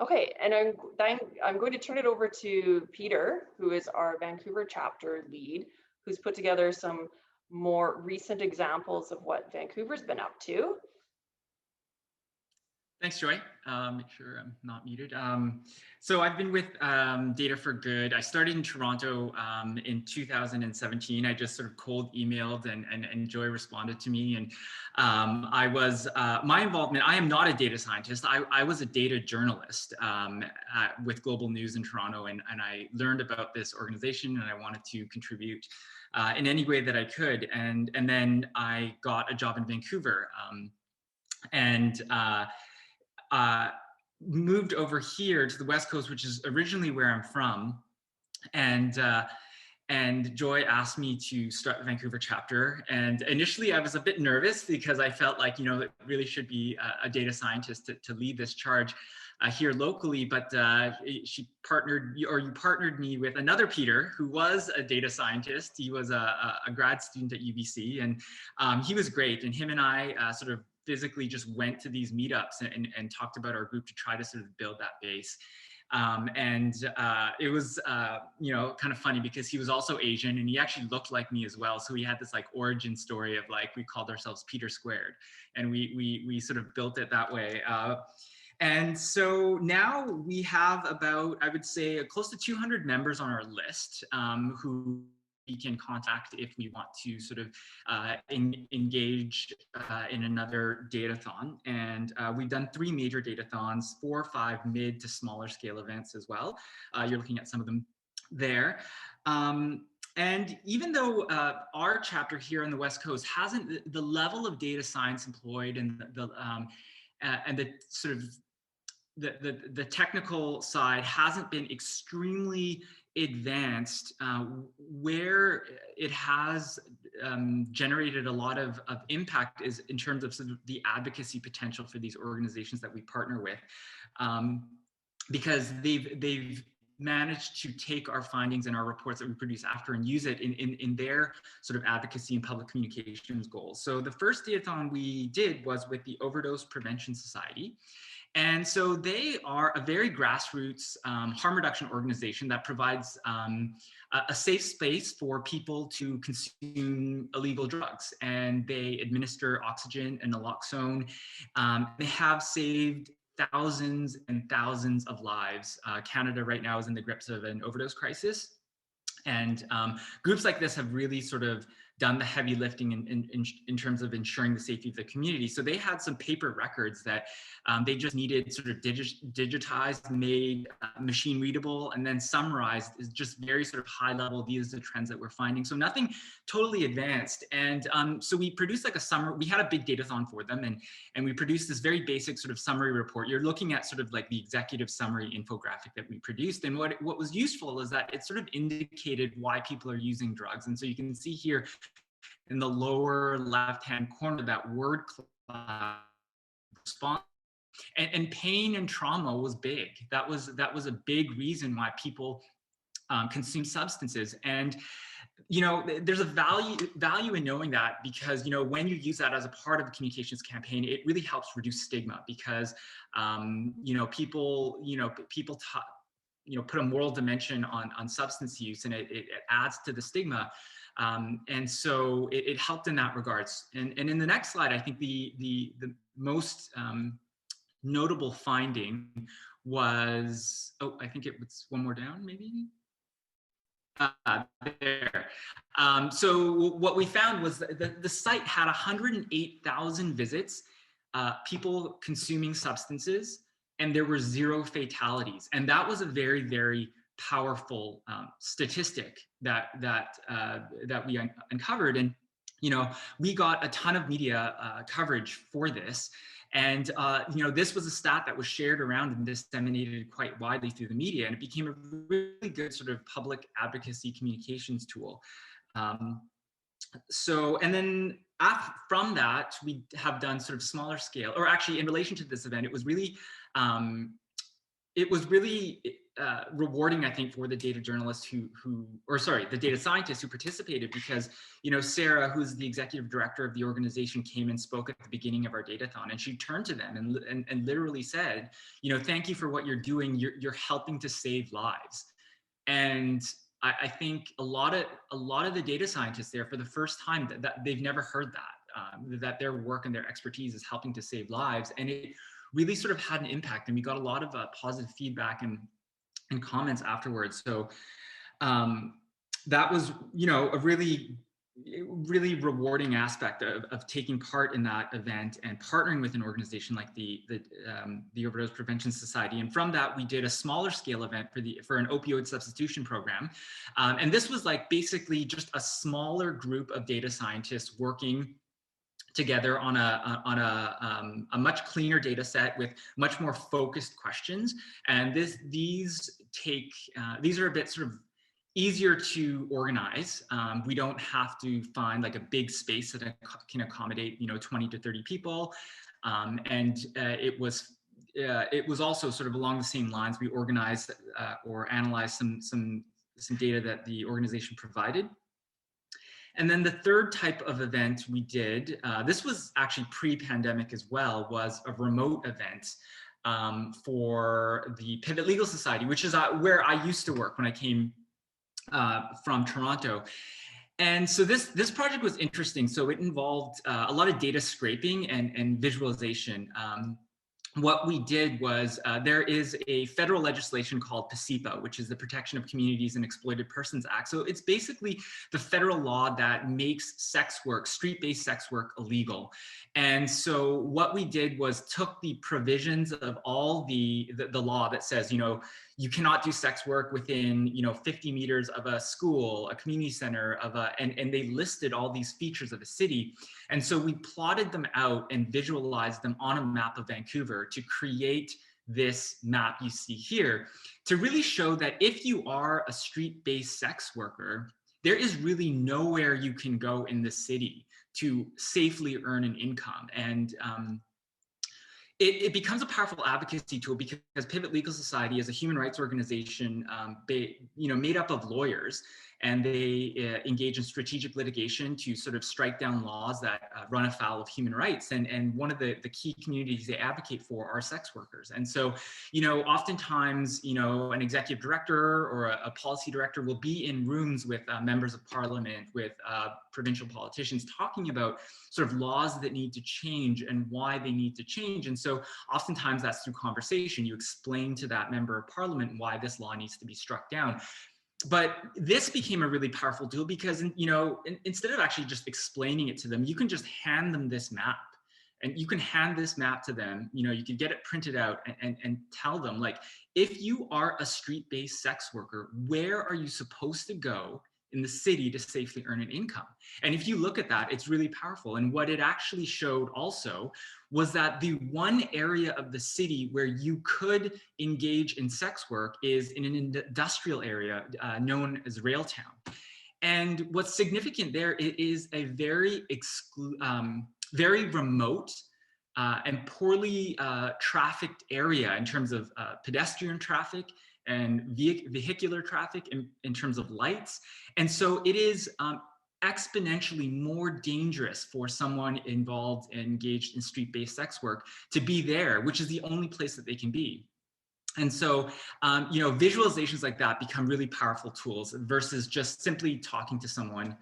Okay, and I'm going to turn it over to Peter, who is our Vancouver chapter lead, who's put together some more recent examples of what Vancouver's been up to. Thanks, Joy. Make sure I'm not muted. So I've been with Data for Good. I started in Toronto in 2017. I just sort of cold emailed and Joy responded to me. And I was, my involvement, I am not a data scientist. I was a data journalist with Global News in Toronto. And I learned about this organization and I wanted to contribute in any way that I could. And then I got a job in Vancouver. Moved over here to the West Coast, which is originally where I'm from. And Joy asked me to start the Vancouver chapter. And initially I was a bit nervous because I felt like, it really should be a data scientist to lead this charge here locally. But you partnered me with another Peter, who was a data scientist. He was a grad student at UBC, and he was great. And him and I sort of physically just went to these meetups and talked about our group to try to sort of build that base. It was, kind of funny because he was also Asian and he actually looked like me as well. So we had this like origin story of like, we called ourselves Peter Squared, and we sort of built it that way. And so now we have about, I would say, close to 200 members on our list who we can contact if we want to sort of engage in another datathon. And we've done 3 major datathons, 4 or 5 mid to smaller scale events as well. You're looking at some of them there. And even though our chapter here on the West Coast hasn't, the level of data science employed and the sort of the technical side hasn't been extremely advanced, where it has generated a lot of impact is in terms of, sort of the advocacy potential for these organizations that we partner with, because they've managed to take our findings and our reports that we produce after and use it in their sort of advocacy and public communications goals. So the first datathon we did was with the Overdose Prevention Society. And so they are a very grassroots harm reduction organization that provides a safe space for people to consume illegal drugs. And they administer oxygen and naloxone. They have saved thousands and thousands of lives. Canada right now is in the grips of an overdose crisis. And groups like this have really sort of done the heavy lifting in terms of ensuring the safety of the community. So they had some paper records that they just needed sort of digitized, made machine readable, and then summarized is just very sort of high level. These are the trends that we're finding. So nothing totally advanced. And so we produced like a summary. We had a big datathon for them, and we produced this very basic sort of summary report. You're looking at sort of like the executive summary infographic that we produced. And what was useful is that it sort of indicated why people are using drugs. And so you can see here in the lower left-hand corner, that word cloud response. And pain and trauma was big. That was a big reason why people consume substances. And there's a value in knowing that, because when you use that as a part of a communications campaign, it really helps reduce stigma, because people put a moral dimension on substance use, and it adds to the stigma. And so it helped in that regards. And in the next slide, I think the most notable finding was, I think it was one more down, maybe. There. So what we found was that the site had 108,000 visits, people consuming substances, and there were 0 fatalities. And that was a very, very powerful statistic that we uncovered. And we got a ton of media coverage for this. And this was a stat that was shared around and disseminated quite widely through the media, and it became a really good sort of public advocacy communications tool. And then from that, we have done sort of smaller scale, or actually in relation to this event, it was really rewarding, I think, for the data journalists the data scientists who participated, because, Sarah, who's the executive director of the organization, came and spoke at the beginning of our datathon, and she turned to them and literally said, thank you for what you're doing. You're helping to save lives. And I think a lot of the data scientists there, for the first time, that they've never heard that their work and their expertise is helping to save lives. And it really sort of had an impact, and we got a lot of positive feedback and comments afterwards. So that was, a really rewarding aspect of taking part in that event and partnering with an organization like the Overdose Prevention Society. And from that, we did a smaller scale event for an opioid substitution program. And this was like basically just a smaller group of data scientists working together on a much cleaner data set with much more focused questions. And these are a bit sort of easier to organize. We don't have to find like a big space that can accommodate 20 to 30 people. And it was also sort of along the same lines. We organized or analyzed some data that the organization provided. And then the third type of event we did, this was actually pre-pandemic as well, was a remote event for the Pivot Legal Society, which is where I used to work when I came from Toronto. And so this project was interesting. So it involved a lot of data scraping and visualization. What we did was there is a federal legislation called PCEPA, which is the Protection of Communities and Exploited Persons Act. So it's basically the federal law that makes sex work, street-based sex work, illegal. And so what we did was took the provisions of all the law that says, you cannot do sex work within 50 meters of a school, a community center, and they listed all these features of a city. And so we plotted them out and visualized them on a map of Vancouver to create this map you see here, to really show that if you are a street-based sex worker, there is really nowhere you can go in the city to safely earn an income. And it becomes a powerful advocacy tool, because Pivot Legal Society is a human rights organization made up of lawyers, and they engage in strategic litigation to sort of strike down laws that run afoul of human rights. And one of the key communities they advocate for are sex workers. And so, oftentimes, an executive director or a policy director will be in rooms with members of parliament, with provincial politicians, talking about sort of laws that need to change and why they need to change. And so oftentimes that's through conversation. You explain to that member of parliament why this law needs to be struck down. but this became a really powerful tool because, you know, instead of actually just explaining it to them, you can just hand them this map. And you can hand this map to them, you know, you can get it printed out and tell them, like, if you are a street-based sex worker, where are you supposed to go in the city to safely earn an income? And if you look at that, it's really powerful. And what it actually showed also was that the one area of the city where you could engage in sex work is in an industrial area known as Railtown. And what's significant there is a very very remote and poorly trafficked area in terms of pedestrian traffic and vehicular traffic in terms of lights. And so it is exponentially more dangerous for someone involved and engaged in street-based sex work to be there, which is the only place that they can be. And so, you know, visualizations like that become really powerful tools versus just simply talking to someone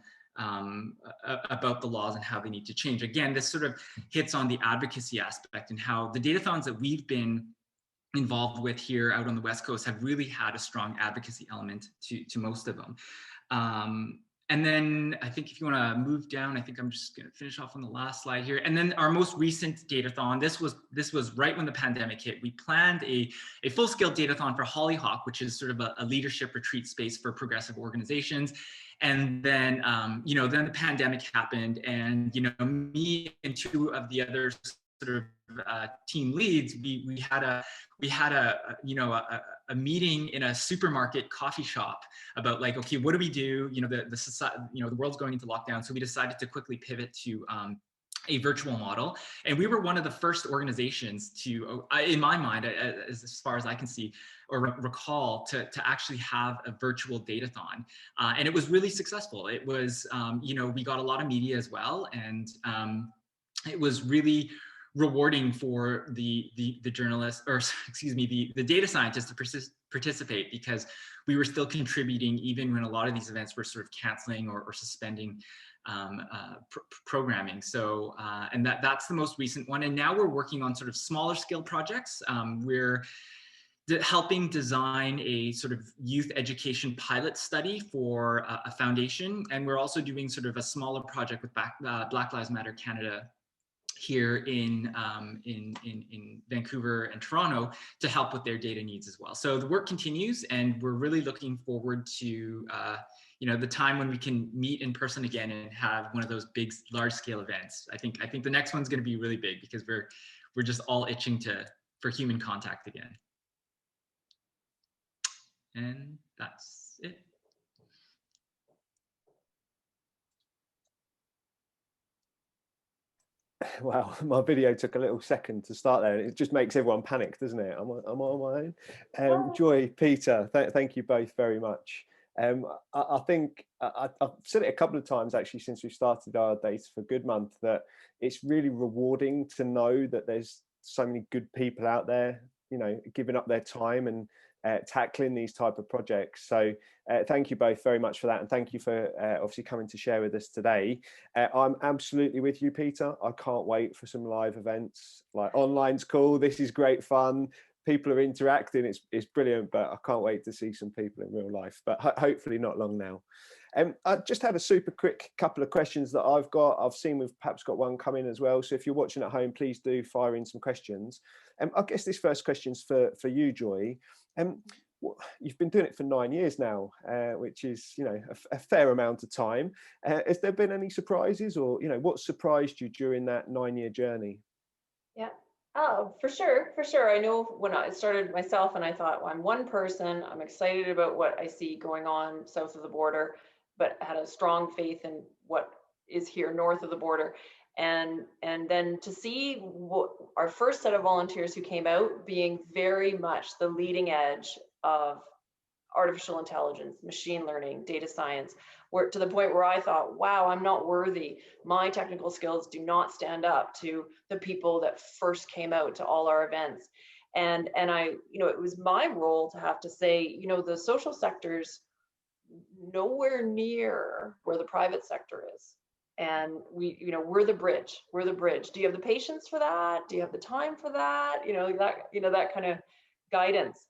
about the laws and how they need to change. Again, this sort of hits on the advocacy aspect and how the datathons that we've been involved with here out on the West Coast have really had a strong advocacy element to most of them. And then I think if you want to move down, I think I'm just going to finish off on the last slide here. And then our most recent datathon, this was right when the pandemic hit. We planned a full-scale datathon for Hollyhock, which is sort of a leadership retreat space for progressive organizations. And then, you know, then the pandemic happened, and, you know, me and two of the other sort of team leads, we had a meeting in a supermarket coffee shop about, like, okay, what do we do? You know, the society, you know, the world's going into lockdown, so we decided to quickly pivot to a virtual model. And we were one of the first organizations to, in my mind, as far as I can see or recall, to actually have a virtual datathon. And it was really successful. It was, you know, we got a lot of media as well. And it was really rewarding for the journalists, or excuse me, the data scientists to participate, because we were still contributing even when a lot of these events were sort of canceling or suspending programming. So, and that's the most recent one. And now we're working on sort of smaller scale projects. We're helping design a sort of youth education pilot study for a foundation. And we're also doing sort of a smaller project with Black Lives Matter Canada here in Vancouver and Toronto to help with their data needs as well. So the work continues, and we're really looking forward to you know, the time when we can meet in person again and have one of those big, large-scale events. I think the next one's going to be really big, because we're just all itching for human contact again. And that's it. Wow, my video took a little second to start there. It just makes everyone panic, doesn't it? Am I on my own? Joy, Peter, thank you both very much. I think I've said it a couple of times actually since we started our Data for Good month, that it's really rewarding to know that there's so many good people out there, you know, giving up their time and tackling these type of projects. So thank you both very much for that, and thank you for obviously coming to share with us today. I'm absolutely with you, Peter. I can't wait for some live events. Like, online's cool, this is great fun, people are interacting, it's brilliant, but I can't wait to see some people in real life, but hopefully not long now. I just had a super quick couple of questions that I've seen we've perhaps got one come in as well, so if you're watching at home, please do fire in some questions. I guess this first question's for you, Joy. You've been doing it for 9 years now, which is, you know, a fair amount of time. Has there been any surprises, or, you know, what surprised you during that 9-year journey? Yeah. Oh, for sure. I know when I started myself, and I thought, well, I'm one person, I'm excited about what I see going on south of the border, but had a strong faith in what is here north of the border. And then to see what our first set of volunteers who came out being very much the leading edge of artificial intelligence, machine learning, data science, where to the point where I thought, wow, I'm not worthy. My technical skills do not stand up to the people that first came out to all our events. And I, you know, it was my role to have to say, you know, the social sector's nowhere near where the private sector is. And we, you know, we're the bridge. Do you have the patience for that? Do you have the time for that? You know, that kind of guidance.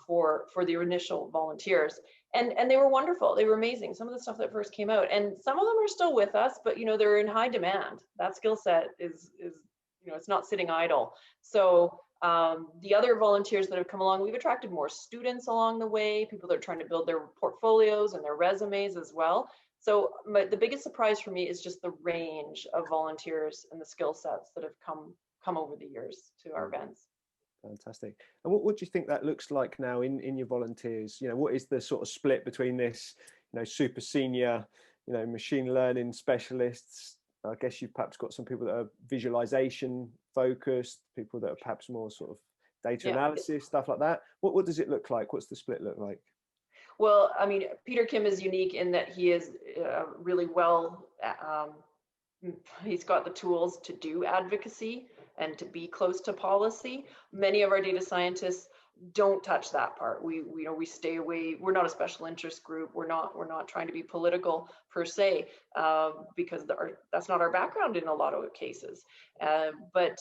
for the initial volunteers. And they were wonderful. They were amazing. Some of the stuff that first came out, and some of them are still with us, but they're in high demand. That skill set is it's not sitting idle. So the other volunteers that have come along, we've attracted more students along the way, people that are trying to build their portfolios and their resumes as well. So the biggest surprise for me is just the range of volunteers and the skill sets that have come over the years to our events. Fantastic. And what do you think that looks like now in your volunteers? What is the sort of split between this, super senior, machine learning specialists? I guess you've perhaps got some people that are visualization focused, people that are perhaps more sort of data analysis, stuff like that. What does it look like? What's the split look like? Well, I mean, Peter Kim is unique in that he is really well, he's got the tools to do advocacy and to be close to policy. Many of our data scientists don't touch that part. We stay away. We're not a special interest group. We're not trying to be political per se, because that's not our background in a lot of cases. But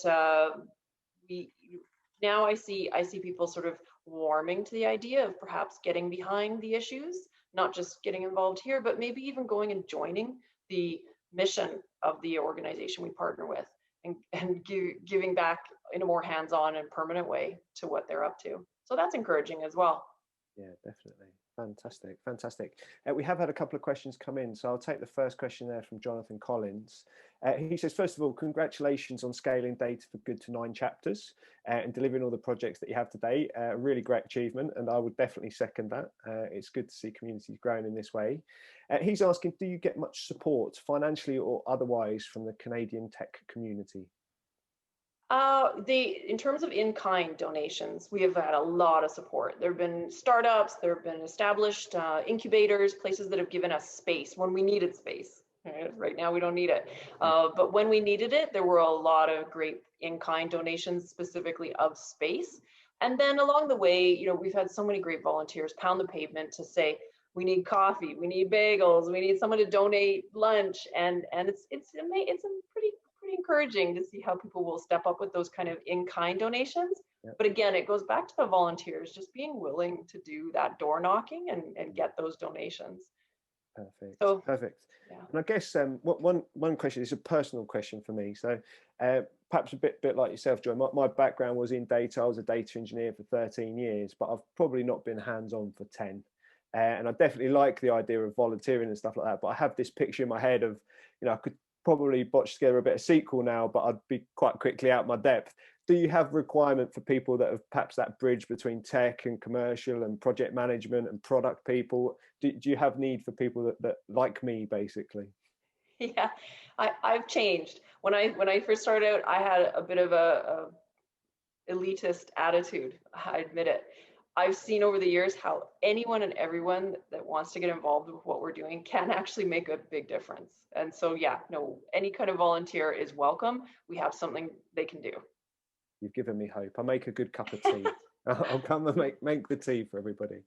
now I see people sort of warming to the idea of perhaps getting behind the issues, not just getting involved here, but maybe even going and joining the mission of the organization we partner with, and giving back in a more hands-on and permanent way to what they're up to. So that's encouraging as well. Yeah, definitely. Fantastic. We have had a couple of questions come in, so I'll take the first question there from Jonathan Collins. He says, first of all, congratulations on scaling Data for Good to 9 chapters and delivering all the projects that you have today. Really great achievement, and I would definitely second that. It's good to see communities growing in this way. He's asking, do you get much support financially or otherwise from the Canadian tech community? In terms of in-kind donations, we have had a lot of support. There have been startups, there have been established incubators, places that have given us space when we needed space. Right now we don't need it, but when we needed it, there were a lot of great in-kind donations, specifically of space. And then along the way, we've had so many great volunteers pound the pavement to say, we need coffee, we need bagels, we need someone to donate lunch, and it's pretty encouraging to see how people will step up with those kind of in-kind donations. Yep. But again, it goes back to the volunteers just being willing to do that door knocking and get those donations. Perfect. Yeah. And I guess one question is a personal question for me. So perhaps a bit like yourself, Joy. My background was in data. I was a data engineer for 13 years, but I've probably not been hands-on for 10. And I definitely like the idea of volunteering and stuff like that. But I have this picture in my head of, I could probably botch together a bit of SQL now, but I'd be quite quickly out my depth. Do you have requirement for people that have perhaps that bridge between tech and commercial and project management and product people? Do you have need for people that like me, basically? Yeah, I've changed. When I first started out, I had a bit of a elitist attitude. I admit it. I've seen over the years how anyone and everyone that wants to get involved with what we're doing can actually make a big difference. And so, yeah, no, any kind of volunteer is welcome. We have something they can do. You've given me hope. I'll make a good cup of tea. I'll come and make the tea for everybody.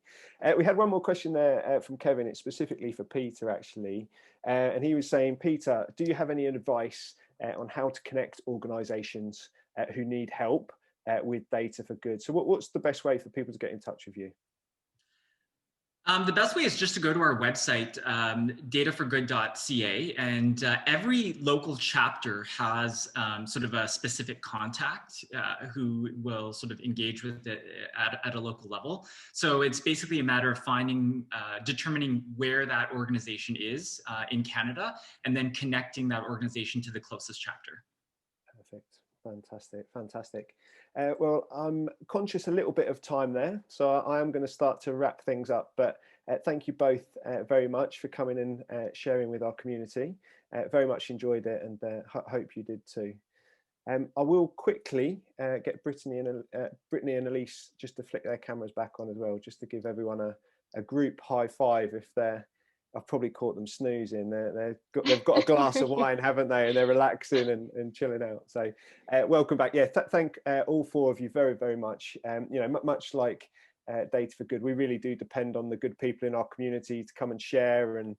We had one more question there from Kevin. It's specifically for Peter, actually. And he was saying, Peter, do you have any advice on how to connect organizations who need help with Data for Good? So what's the best way for people to get in touch with you? The best way is just to go to our website, dataforgood.ca, and every local chapter has sort of a specific contact who will sort of engage with it at a local level. So it's basically a matter of determining where that organization is in Canada, and then connecting that organization to the closest chapter. Perfect. Fantastic. Well, I'm conscious a little bit of time there, so I am going to start to wrap things up. But thank you both very much for coming and sharing with our community. Very much enjoyed it, and hope you did too. I will quickly get Brittany and Elise just to flick their cameras back on as well, just to give everyone a group high five if they're. I've probably caught them snoozing. They've got a glass of wine, haven't they? And they're relaxing and chilling out. So welcome back. Yeah, thank all four of you very, very much. Much like Data for Good, we really do depend on the good people in our community to come and share, and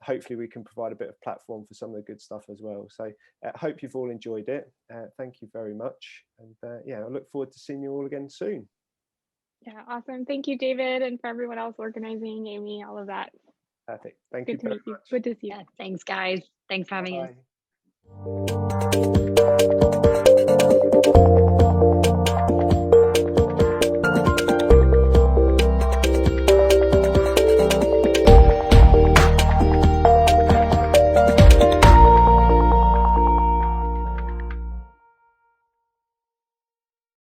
hopefully we can provide a bit of platform for some of the good stuff as well. So hope you've all enjoyed it. Thank you very much. And I look forward to seeing you all again soon. Yeah, awesome. Thank you, David, and for everyone else organizing, Amy, all of that. Perfect. Thank Good you to very meet you. much. Good to see you. Yeah, thanks, guys. Thanks for having us. Bye.